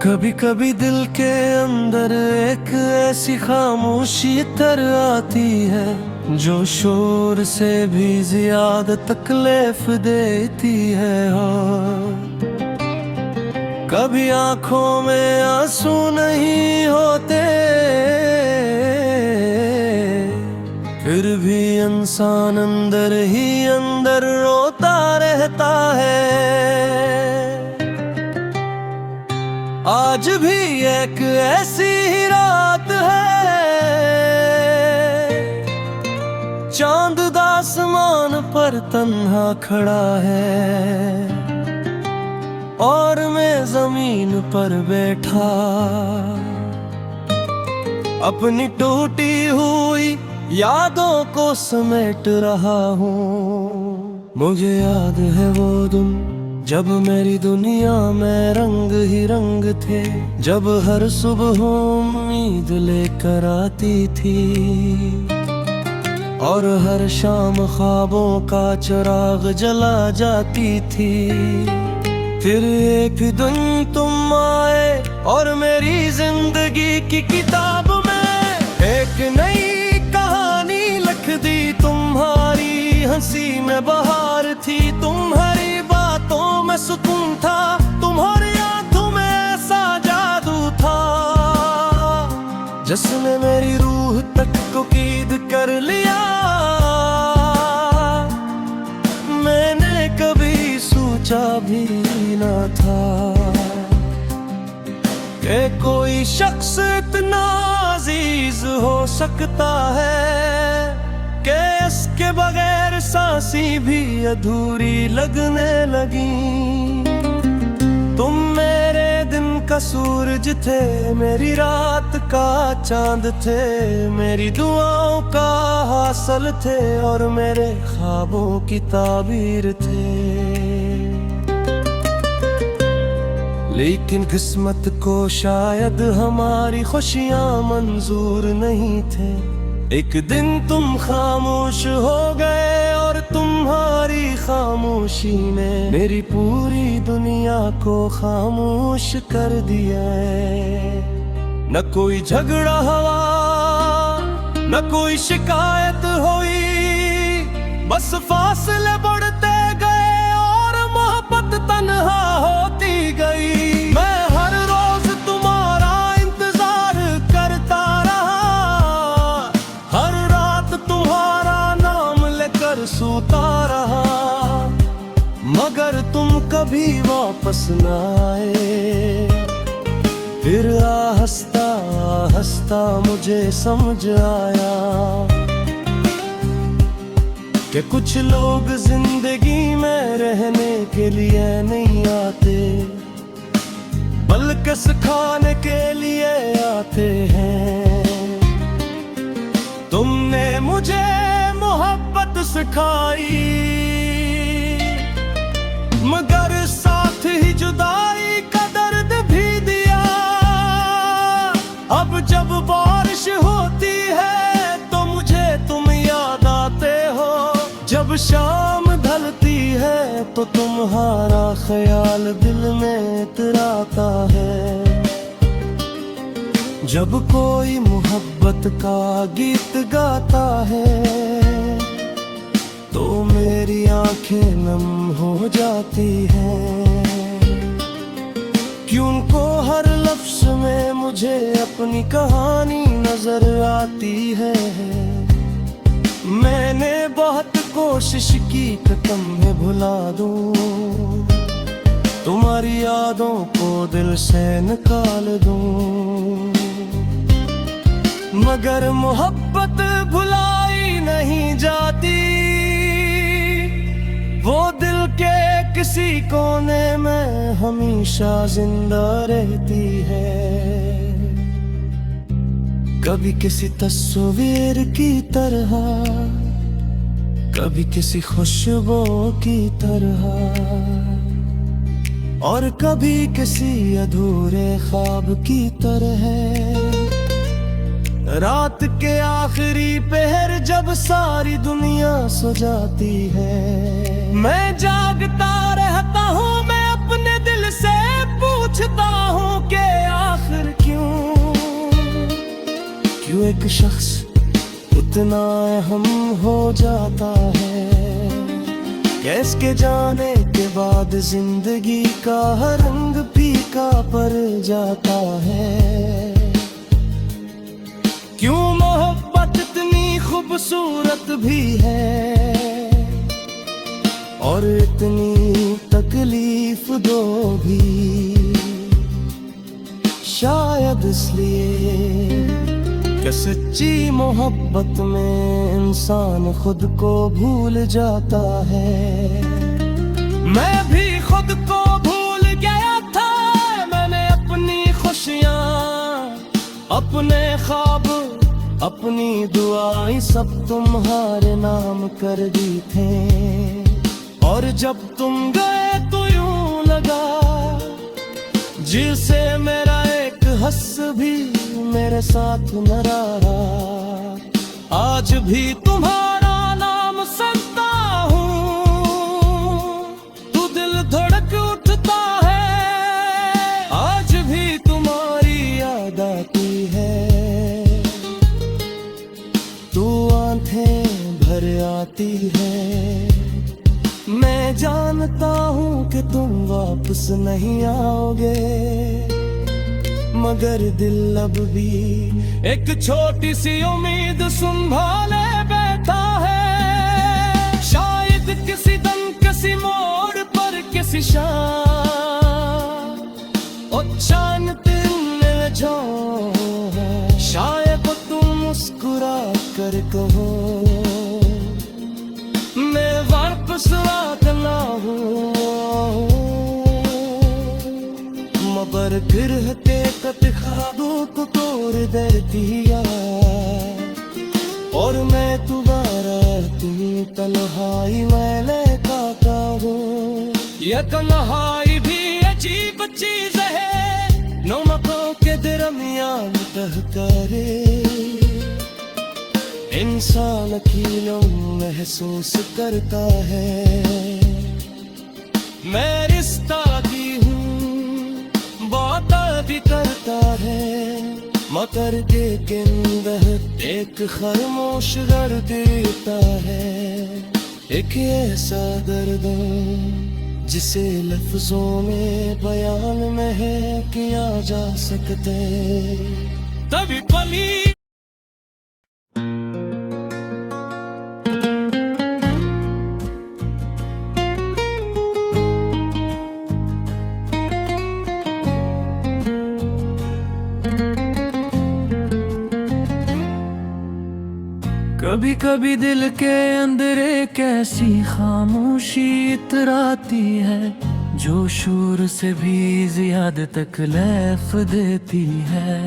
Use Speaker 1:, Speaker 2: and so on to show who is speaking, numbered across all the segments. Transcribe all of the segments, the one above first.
Speaker 1: कभी कभी दिल के अंदर एक ऐसी खामोशी तर आती है जो शोर से भी ज्यादा तकलीफ देती है। और कभी आंखों में आंसू नहीं होते, फिर भी इंसान अंदर ही अंदर रोता रहता है। आज भी एक ऐसी ही रात है, चांद आसमान पर तन्हा खड़ा है और मैं जमीन पर बैठा अपनी टूटी हुई यादों को समेट रहा हूँ। मुझे याद है वो दिन जब मेरी दुनिया में रंग ही रंग थे, जब हर सुबह उम्मीद लेकर आती थी और हर शाम ख्वाबों का चिराग जला जाती थी। फिर एक दिन तुम आए और मेरी जिंदगी की किताब में एक नई कहानी लिख दी। तुम्हारी हंसी में बहार थी, तुम्हारी बातों में सुकून था, तुम्हारी आंखों में ऐसा जादू था जिसने मेरी रूह तक को क़ैद कर लिया। मैंने कभी सोचा भी न था कि कोई शख्स इतना अजीज हो सकता है कि इसके बगैर सांसी भी अधूरी लगने लगी। तुम मेरे दिन का सूरज थे, मेरी रात का चांद थे, मेरी दुआओं का हासिल थे और मेरे ख्वाबों की ताबीर थे। लेकिन किस्मत को शायद हमारी खुशियां मंजूर नहीं थे। एक दिन तुम खामोश हो गए और तुम्हारी खामोशी ने मेरी पूरी दुनिया को खामोश कर दिया। न कोई झगड़ा हुआ, न कोई शिकायत हुई, बस फासले बढ़ते गए और मोहब्बत तन्हा होती गई। मैं हर रोज तुम्हारा इंतजार करता रहा, हर रात तुम्हारा नाम लेकर सोता रहा, मगर तुम कभी वापस न आए। फिर आहिस्ता आहिस्ता मुझे समझ आया कि कुछ लोग जिंदगी में रहने के लिए नहीं आते, बल्कि सिखाने के लिए आते हैं। तुमने मुझे मोहब्बत सिखाई, मगर साथ ही जुदाई का दर्द भी दिया। अब जब बारिश होती है तो मुझे तुम याद आते हो, जब शाम ढलती है तो तुम्हारा ख्याल दिल में इतराता है। जब कोई मोहब्बत का गीत गाता है तो मेरी आंखें नम हो जाती हैं, क्यों को हर लफ्ज में मुझे अपनी कहानी नजर आती है। मैंने बहुत कोशिश की कि तुम्हें भुला दूं, तुम्हारी यादों को दिल से निकाल दूं, मगर मोहब्बत भुलाई नहीं जाती। वो दिल के किसी कोने में हमेशा जिंदा रहती है, कभी किसी तस्वीर की तरह, कभी किसी खुशबू की तरह, और कभी किसी अधूरे ख्वाब की तरह। रात के आखिरी पहर जब सारी दुनिया सो जाती है, मैं जागता रहता हूँ, मैं अपने दिल से पूछता हूँ कि एक शख्स इतना अहम हो जाता है कि इसके जाने के बाद जिंदगी का हर रंग फीका पड़ जाता है। क्यों मोहब्बत इतनी खूबसूरत भी है और इतनी तकलीफ दो भी, शायद इसलिए कि सच्ची मोहब्बत में इंसान खुद को भूल जाता है। मैं भी खुद को भूल गया था, मैंने अपनी खुशियाँ, अपने ख्वाब, अपनी दुआएं सब तुम्हारे नाम कर दी थे। और जब तुम गए तो यूं लगा जिसे मेरा एक हंस भी मेरे साथ न रहा। आज भी तुम्हारा नाम सुनता हूँ तो दिल धड़क उठता है। आज भी तुम्हारी याद आती है तो आंखें भर आती है। मैं जानता हूँ कि तुम वापस नहीं आओगे, मगर दिल अब भी एक छोटी सी उम्मीद संभाले बैठा है। शायद किसी दम, किसी मोड़ पर, किसी शाम और चांद दिन जो शायद तुम मुस्कुरा कर कहो मैं वापस आना हूँ। मगर फिर हकीकत ख्वाबों को तोड़ देती है और मैं दोबारा अपनी तन्हाई में लेता हूँ। ये तन्हाई भी अजीब चीज है, नमकों के दरमियान बह करे इंसान अकेला महसूस करता है। मैं रिश्ता की हूँ, बात भी करता है, मगर लेकिन वह एक खामोश कर देता है। एक ऐसा दर्द जिसे लफ्जों में बयान में है किया जा सकते। तभी पली कभी कभी दिल के अंदर एक ऐसी खामोशी इतराती है जो शोर से भी ज्यादा तकलीफ देती है।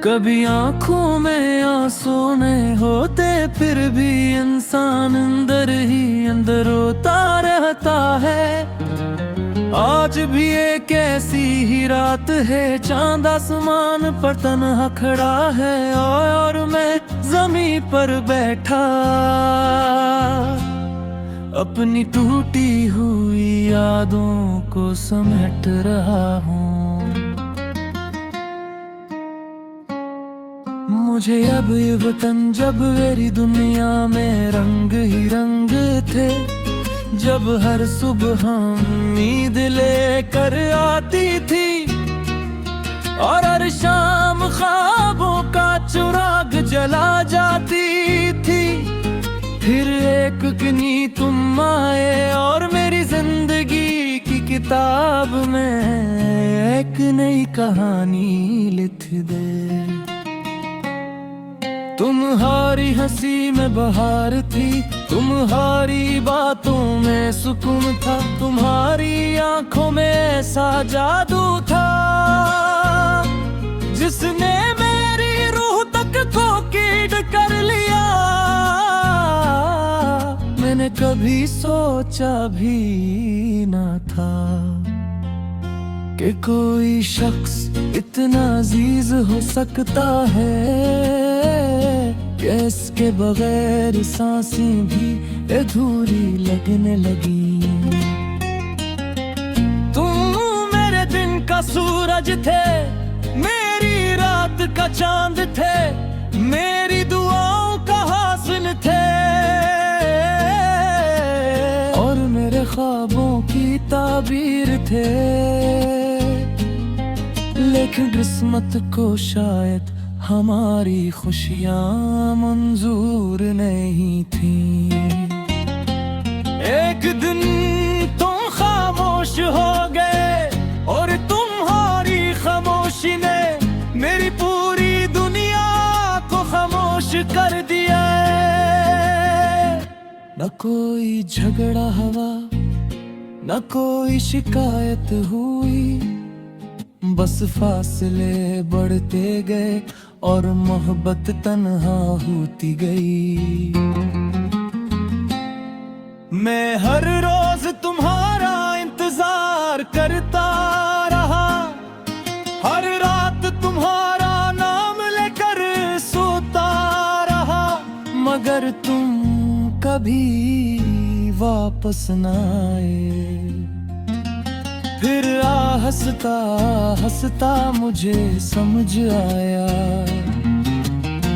Speaker 1: कभी आंखों में आंसू नहीं होते फिर भी इंसान अंदर ही अंदर रोता रहता है। आज भी एक ऐसी ही रात है, चांद आसमान पर तन्हा खड़ा है और मैं जमीन पर बैठा अपनी टूटी हुई यादों को समेट रहा हूँ। मुझे अब ये वतन जब मेरी दुनिया में रंग ही रंग थे, जब हर सुबह उम्मीद लेकर आती थी और हर शाम ख्वाबों का चिराग जला जाती थी। फिर एक किन्हीं तुम आए और मेरी जिंदगी की किताब में एक नई कहानी लिख दे। तुम्हारी हंसी में बहार थी, तुम्हारी बातों में सुकून था, तुम्हारी आंखों में ऐसा जादू था जिसने मेरी रूह तक को कीड कर लिया। मैंने कभी सोचा भी न था कि कोई शख्स इतना अजीज हो सकता है कि इसके बगैर सांसें भी अधूरी लगने लगी। तुम मेरे दिन का सूरज थे, मेरी रात का चांद थे, मेरी दुआओं का हासिल थे और मेरे ख्वाबों की ताबीर थे, लेकिन किस्मत को शायद हमारी खुशियां मंजूर नहीं थी। एक दिन तुम खामोश हो गए और तुम्हारी खामोशी ने मेरी पूरी दुनिया को खामोश कर दिया है। न कोई झगड़ा हुआ, न कोई शिकायत हुई, बस फासले बढ़ते गए और मोहब्बत तन्हा होती गई। मैं हर रोज तुम्हारा इंतजार करता रहा, हर रात तुम्हारा नाम लेकर सोता रहा, मगर तुम कभी वापस न आए। फिर हंसता हंसता मुझे समझ आया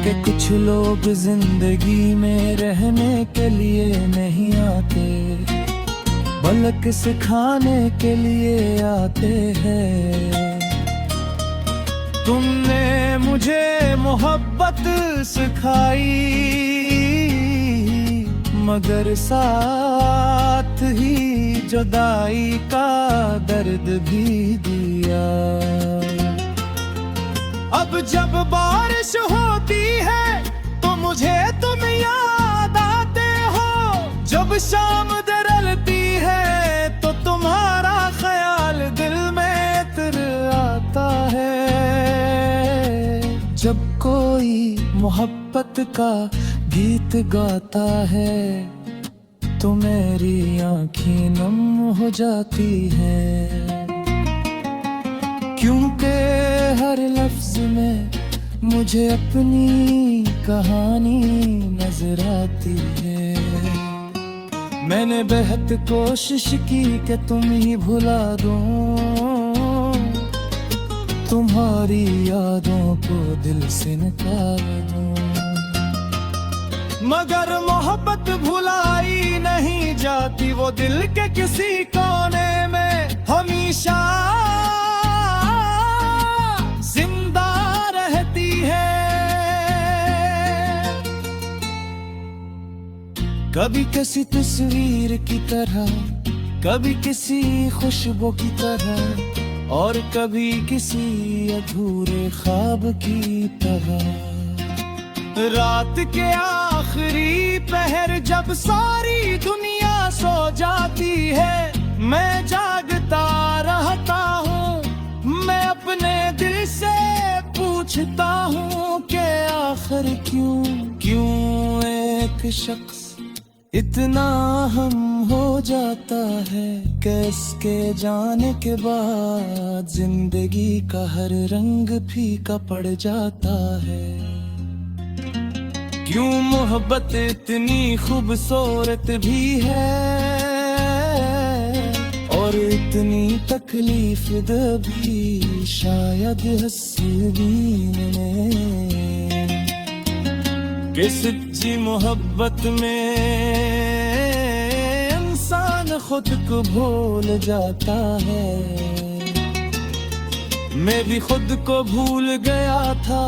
Speaker 1: कि कुछ लोग जिंदगी में रहने के लिए नहीं आते, बल्कि सिखाने के लिए आते हैं। तुमने मुझे मोहब्बत सिखाई, मगर साथ ही जुदाई का दर्द भी दिया। अब जब बारिश होती है तो मुझे तुम याद आते हो, जब शाम दरलती है तो तुम्हारा ख्याल दिल में इतर आता है। जब कोई मोहब्बत का गीत गाता है तो मेरी आँखें नम हो जाती हैं, क्योंकि हर लफ्ज में मुझे अपनी कहानी नजर आती है। मैंने बेहद कोशिश की कि तुम ही भुला दूं, तुम्हारी यादों को दिल से निकाल दूं, मगर मोहब्बत भुलाई नहीं जाती, वो दिल के किसी कोने में हमेशा जिंदा रहती है। कभी किसी तस्वीर की तरह, कभी किसी खुशबू की तरह, और कभी किसी अधूरे ख्वाब की तरह। रात के आखिरी पहर जब सारी दुनिया सो जाती है, मैं जागता रहता हूँ। मैं अपने दिल से पूछता हूँ कि आखिर क्यों एक शख्स इतना हम हो जाता है कि इसके जाने के बाद जिंदगी का हर रंग फीका पड़ जाता है। क्यों मोहब्बत इतनी खूबसूरत भी है और इतनी तकलीफ भी शायद हसीन ने, कि सच्ची मोहब्बत में इंसान खुद को भूल जाता है। मैं भी खुद को भूल गया था,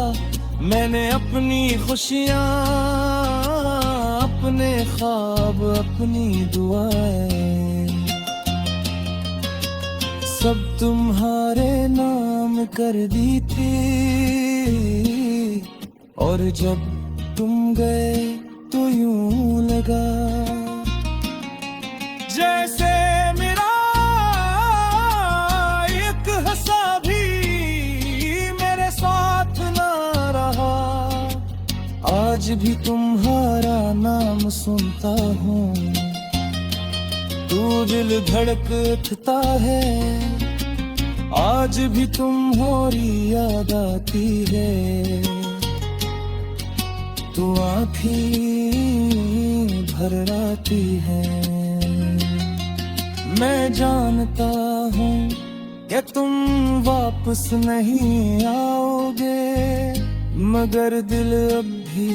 Speaker 1: मैंने अपनी खुशियाँ, अपने ख्वाब, अपनी दुआएं सब तुम्हारे नाम कर दी थी, और जब तुम गए तो यूं लगा जैसे मेरा एक हंसा भी मेरे साथ ना रहा। आज भी तुम्हारा नाम सुनता हूँ तो दिल धड़कता है, आज भी तुम्हारी याद आती है तो आँखें भर आती है। मैं जानता हूँ कि तुम वापस नहीं आओगे, मगर दिल अब भी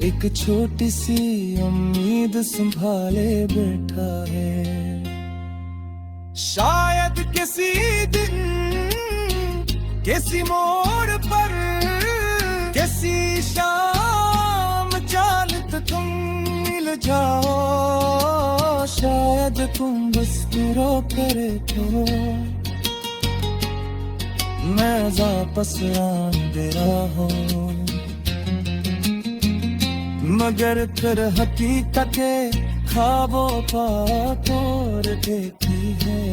Speaker 1: एक छोटी सी उम्मीद संभाले बैठा है। शायद किसी दिन किसी मोड़ पर किसी शाम चालत तुम मिल जाओ। शायद तुम बस रो करे तो मैं वापस दे रहा हूँ। मगर फिर हकीकत ख्वाबों पर तोड़ देती है।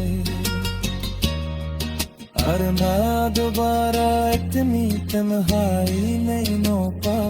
Speaker 1: और मैं दोबारा इतनी तन्हाई नहीं नो पा